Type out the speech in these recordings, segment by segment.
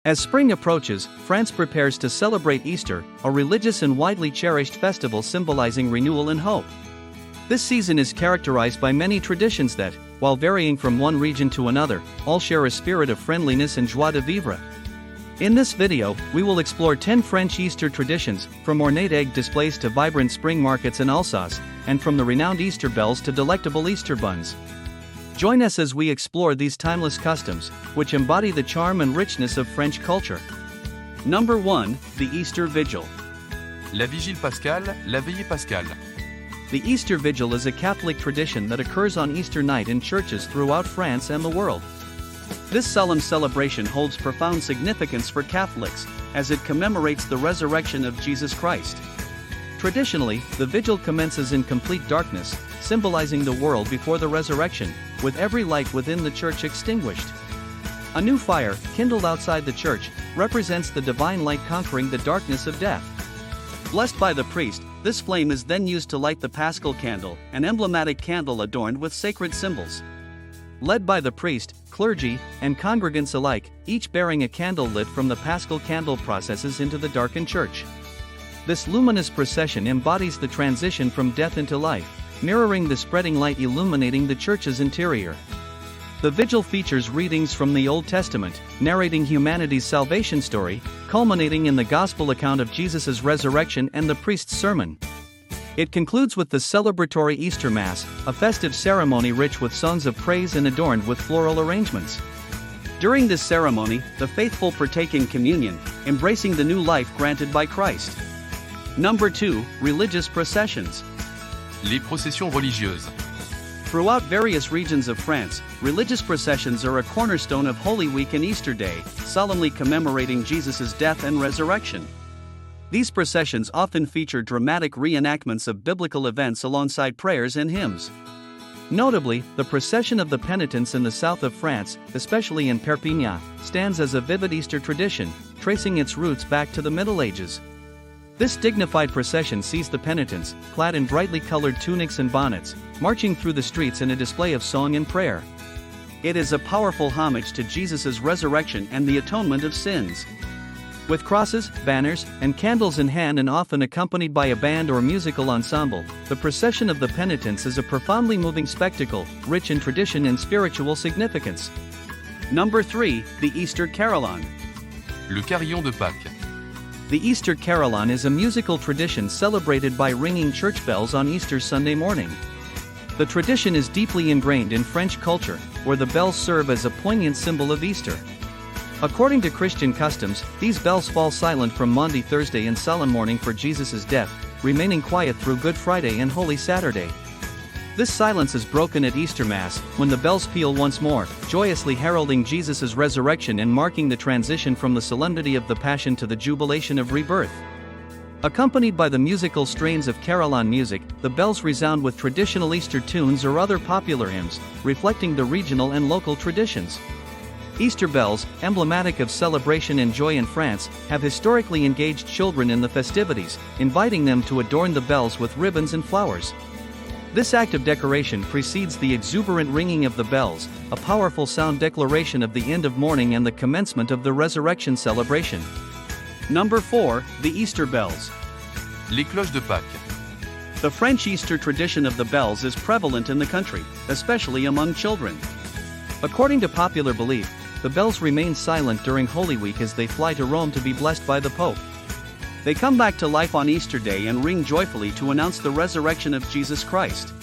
As spring approaches, France prepares to celebrate Easter, a religious and widely cherished festival symbolizing renewal and hope. This season is characterized by many traditions that, while varying from one region to another, all share a spirit of friendliness and joie de vivre. In this video, we will explore 10 French Easter traditions, from ornate egg displays to vibrant spring markets in Alsace, and from the renowned Easter bells to delectable Easter buns. Join us as we explore these timeless customs, which embody the charm and richness of French culture. Number 1. The Easter Vigil. La Vigile pascale, la veillée pascale. The Easter Vigil is a Catholic tradition that occurs on Easter night in churches throughout France and the world. This solemn celebration holds profound significance for Catholics, as it commemorates the resurrection of Jesus Christ. Traditionally, the vigil commences in complete darkness, symbolizing the world before the resurrection, with every light within the church extinguished. A new fire, kindled outside the church, represents the divine light conquering the darkness of death. Blessed by the priest, this flame is then used to light the Paschal candle, an emblematic candle adorned with sacred symbols. Led by the priest, clergy, and congregants alike, each bearing a candle lit from the Paschal candle processes into the darkened church. This luminous procession embodies the transition from death into life, mirroring the spreading light illuminating the church's interior. The vigil features readings from the Old Testament, narrating humanity's salvation story, culminating in the gospel account of Jesus' resurrection and the priest's sermon. It concludes with the celebratory Easter Mass, a festive ceremony rich with songs of praise and adorned with floral arrangements. During this ceremony, the faithful partake in communion, embracing the new life granted by Christ. Number 2. Religious processions. Les processions religieuses. Throughout various regions of France, religious processions are a cornerstone of Holy Week and Easter Day, solemnly commemorating Jesus' death and resurrection. These processions often feature dramatic reenactments of biblical events alongside prayers and hymns. Notably, the Procession of the Penitents in the south of France, especially in Perpignan, stands as a vivid Easter tradition, tracing its roots back to the Middle Ages. This dignified procession sees the penitents, clad in brightly colored tunics and bonnets, marching through the streets in a display of song and prayer. It is a powerful homage to Jesus' resurrection and the atonement of sins. With crosses, banners, and candles in hand and often accompanied by a band or musical ensemble, the Procession of the Penitents is a profoundly moving spectacle, rich in tradition and spiritual significance. Number 3. The Easter Carillon. Le Carillon de Pâques. The Easter Carillon is a musical tradition celebrated by ringing church bells on Easter Sunday morning. The tradition is deeply ingrained in French culture, where the bells serve as a poignant symbol of Easter. According to Christian customs, these bells fall silent from Maundy Thursday and solemn mourning for Jesus' death, remaining quiet through Good Friday and Holy Saturday. This silence is broken at Easter Mass, when the bells peal once more, joyously heralding Jesus' resurrection and marking the transition from the solemnity of the Passion to the jubilation of rebirth. Accompanied by the musical strains of Carillon music, the bells resound with traditional Easter tunes or other popular hymns, reflecting the regional and local traditions. Easter bells, emblematic of celebration and joy in France, have historically engaged children in the festivities, inviting them to adorn the bells with ribbons and flowers. This act of decoration precedes the exuberant ringing of the bells, a powerful sound declaration of the end of mourning and the commencement of the resurrection celebration. Number 4. The Easter Bells. Les cloches de Pâques. The French Easter tradition of the bells is prevalent in the country, especially among children. According to popular belief, the bells remain silent during Holy Week as they fly to Rome to be blessed by the Pope. They come back to life on Easter Day and ring joyfully to announce the resurrection of Jesus Christ.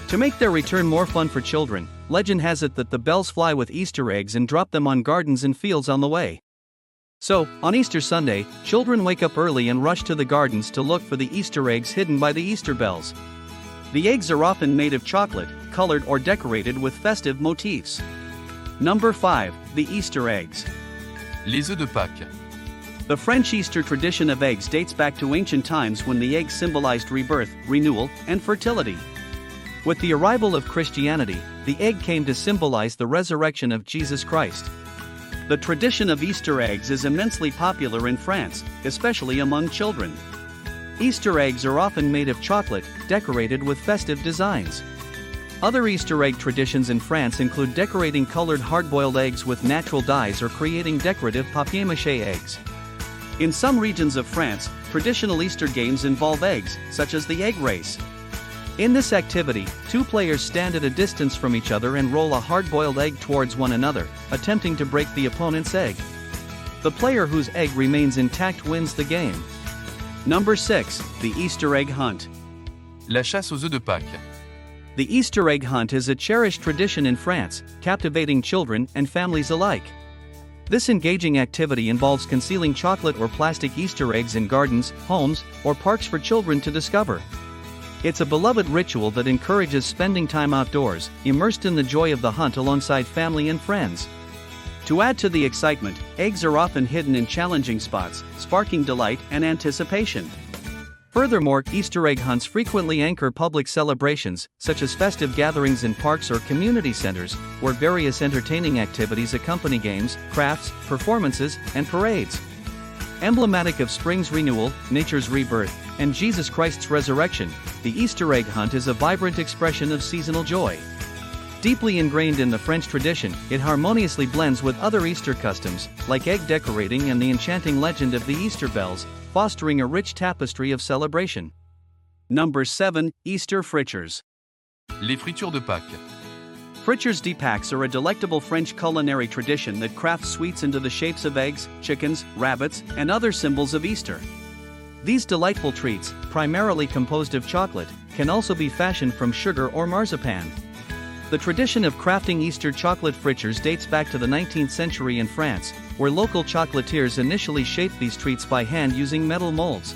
To make their return more fun for children, legend has it that the bells fly with Easter eggs and drop them on gardens and fields on the way. So, on Easter Sunday, children wake up early and rush to the gardens to look for the Easter eggs hidden by the Easter bells. The eggs are often made of chocolate, colored or decorated with festive motifs. Number 5. The Easter Eggs. Les œufs de Pâques. The French Easter tradition of eggs dates back to ancient times when the eggs symbolized rebirth, renewal, and fertility. With the arrival of Christianity, the egg came to symbolize the resurrection of Jesus Christ. The tradition of Easter eggs is immensely popular in France, especially among children. Easter eggs are often made of chocolate, decorated with festive designs. Other Easter egg traditions in France include decorating colored hard-boiled eggs with natural dyes or creating decorative papier-mâché eggs. In some regions of France, traditional Easter games involve eggs, such as the egg race. In this activity, two players stand at a distance from each other and roll a hard-boiled egg towards one another, attempting to break the opponent's egg. The player whose egg remains intact wins the game. Number 6. The Easter Egg Hunt. La chasse aux œufs de Pâques. The Easter egg hunt is a cherished tradition in France, captivating children and families alike. This engaging activity involves concealing chocolate or plastic Easter eggs in gardens, homes, or parks for children to discover. It's a beloved ritual that encourages spending time outdoors, immersed in the joy of the hunt alongside family and friends. To add to the excitement, eggs are often hidden in challenging spots, sparking delight and anticipation. Furthermore, Easter egg hunts frequently anchor public celebrations, such as festive gatherings in parks or community centers, where various entertaining activities accompany games, crafts, performances, and parades. Emblematic of spring's renewal, nature's rebirth, and Jesus Christ's resurrection, the Easter egg hunt is a vibrant expression of seasonal joy. Deeply ingrained in the French tradition, it harmoniously blends with other Easter customs, like egg decorating and the enchanting legend of the Easter bells, fostering a rich tapestry of celebration. Number 7. Easter Fritures. Les fritures de Pâques. Fritures d'Pâques are a delectable French culinary tradition that crafts sweets into the shapes of eggs, chickens, rabbits, and other symbols of Easter. These delightful treats, primarily composed of chocolate, can also be fashioned from sugar or marzipan. The tradition of crafting Easter chocolate fritures dates back to the 19th century in France, where local chocolatiers initially shaped these treats by hand using metal molds.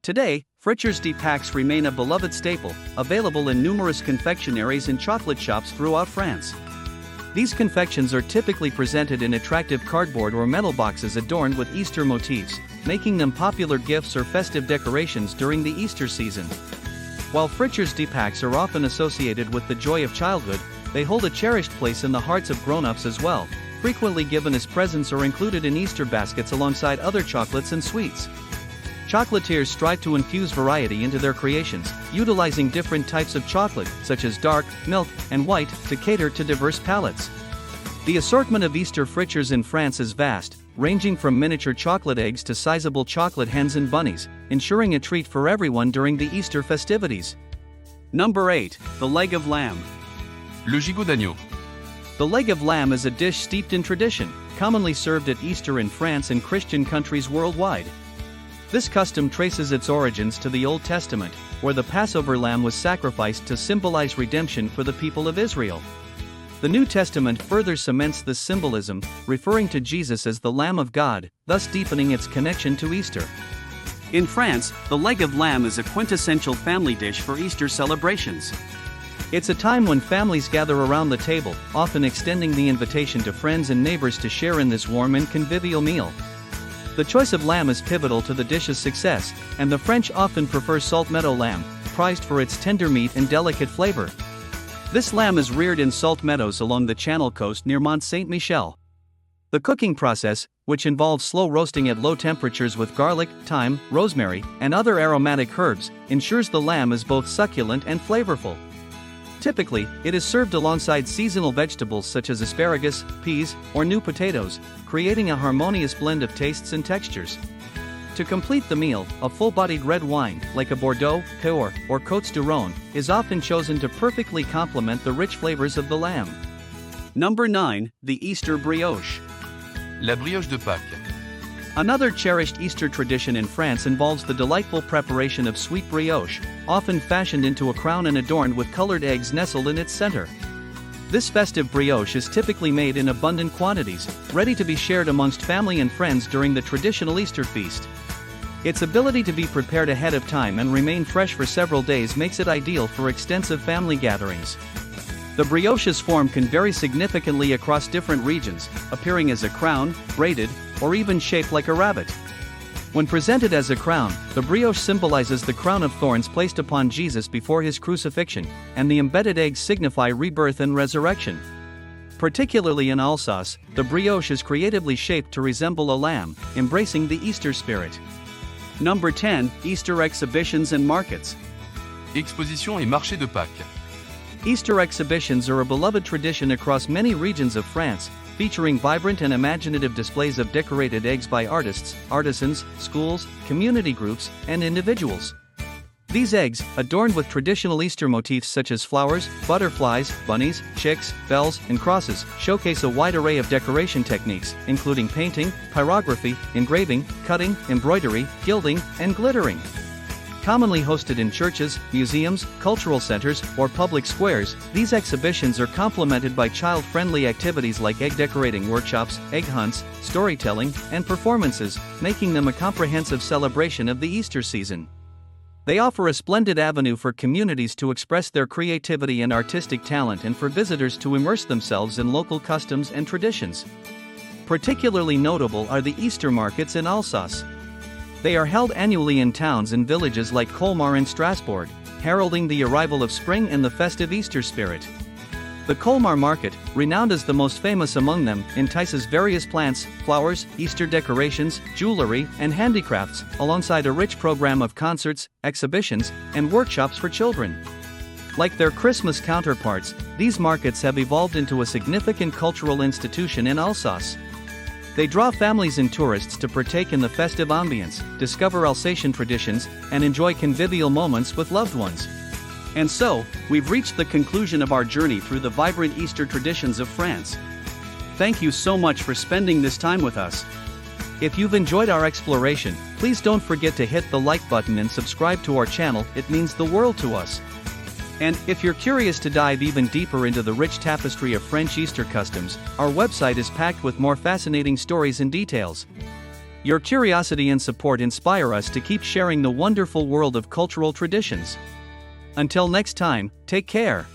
Today, Fritures d'Pâques remain a beloved staple, available in numerous confectionaries and chocolate shops throughout France. These confections are typically presented in attractive cardboard or metal boxes adorned with Easter motifs, making them popular gifts or festive decorations during the Easter season. While Fritures d'Pâques are often associated with the joy of childhood, they hold a cherished place in the hearts of grown-ups as well, frequently given as presents or included in Easter baskets alongside other chocolates and sweets. Chocolatiers strive to infuse variety into their creations, utilizing different types of chocolate, such as dark, milk, and white, to cater to diverse palates. The assortment of Easter fritures in France is vast, ranging from miniature chocolate eggs to sizable chocolate hens and bunnies, ensuring a treat for everyone during the Easter festivities. Number 8. The Leg of Lamb. Le gigot d'agneau. The leg of lamb is a dish steeped in tradition, commonly served at Easter in France and Christian countries worldwide. This custom traces its origins to the Old Testament, where the Passover lamb was sacrificed to symbolize redemption for the people of Israel. The New Testament further cements this symbolism, referring to Jesus as the Lamb of God, thus deepening its connection to Easter. In France, the leg of lamb is a quintessential family dish for Easter celebrations. It's a time when families gather around the table, often extending the invitation to friends and neighbors to share in this warm and convivial meal. The choice of lamb is pivotal to the dish's success, and the French often prefer salt meadow lamb, prized for its tender meat and delicate flavor. This lamb is reared in salt meadows along the Channel coast near Mont Saint-Michel. The cooking process, which involves slow roasting at low temperatures with garlic, thyme, rosemary, and other aromatic herbs, ensures the lamb is both succulent and flavorful. Typically, it is served alongside seasonal vegetables such as asparagus, peas, or new potatoes, creating a harmonious blend of tastes and textures. To complete the meal, a full-bodied red wine, like a Bordeaux, Cahors, or Côtes du Rhône, is often chosen to perfectly complement the rich flavors of the lamb. Number 9. The Easter Brioche. La brioche de Pâques. Another cherished Easter tradition in France involves the delightful preparation of sweet brioche, often fashioned into a crown and adorned with colored eggs nestled in its center. This festive brioche is typically made in abundant quantities, ready to be shared amongst family and friends during the traditional Easter feast. Its ability to be prepared ahead of time and remain fresh for several days makes it ideal for extensive family gatherings. The brioche's form can vary significantly across different regions, appearing as a crown, braided, or even shaped like a rabbit. When presented as a crown, the brioche symbolizes the crown of thorns placed upon Jesus before his crucifixion, and the embedded eggs signify rebirth and resurrection. Particularly in Alsace, the brioche is creatively shaped to resemble a lamb, embracing the Easter spirit. Number 10. Easter Exhibitions and Markets. Expositions et marchés de Pâques. Easter exhibitions are a beloved tradition across many regions of France, featuring vibrant and imaginative displays of decorated eggs by artists, artisans, schools, community groups, and individuals. These eggs, adorned with traditional Easter motifs such as flowers, butterflies, bunnies, chicks, bells, and crosses, showcase a wide array of decoration techniques, including painting, pyrography, engraving, cutting, embroidery, gilding, and glittering. Commonly hosted in churches, museums, cultural centers, or public squares, these exhibitions are complemented by child-friendly activities like egg decorating workshops, egg hunts, storytelling, and performances, making them a comprehensive celebration of the Easter season. They offer a splendid avenue for communities to express their creativity and artistic talent and for visitors to immerse themselves in local customs and traditions. Particularly notable are the Easter markets in Alsace. They are held annually in towns and villages like Colmar and Strasbourg, heralding the arrival of spring and the festive Easter spirit. The Colmar market, renowned as the most famous among them, entices various plants, flowers, Easter decorations, jewelry, and handicrafts, alongside a rich program of concerts, exhibitions, and workshops for children. Like their Christmas counterparts, these markets have evolved into a significant cultural institution in Alsace. They draw families and tourists to partake in the festive ambience, discover Alsatian traditions, and enjoy convivial moments with loved ones. And so, we've reached the conclusion of our journey through the vibrant Easter traditions of France. Thank you so much for spending this time with us. If you've enjoyed our exploration, please don't forget to hit the like button and subscribe to our channel, it means the world to us. And, if you're curious to dive even deeper into the rich tapestry of French Easter customs, our website is packed with more fascinating stories and details. Your curiosity and support inspire us to keep sharing the wonderful world of cultural traditions. Until next time, take care.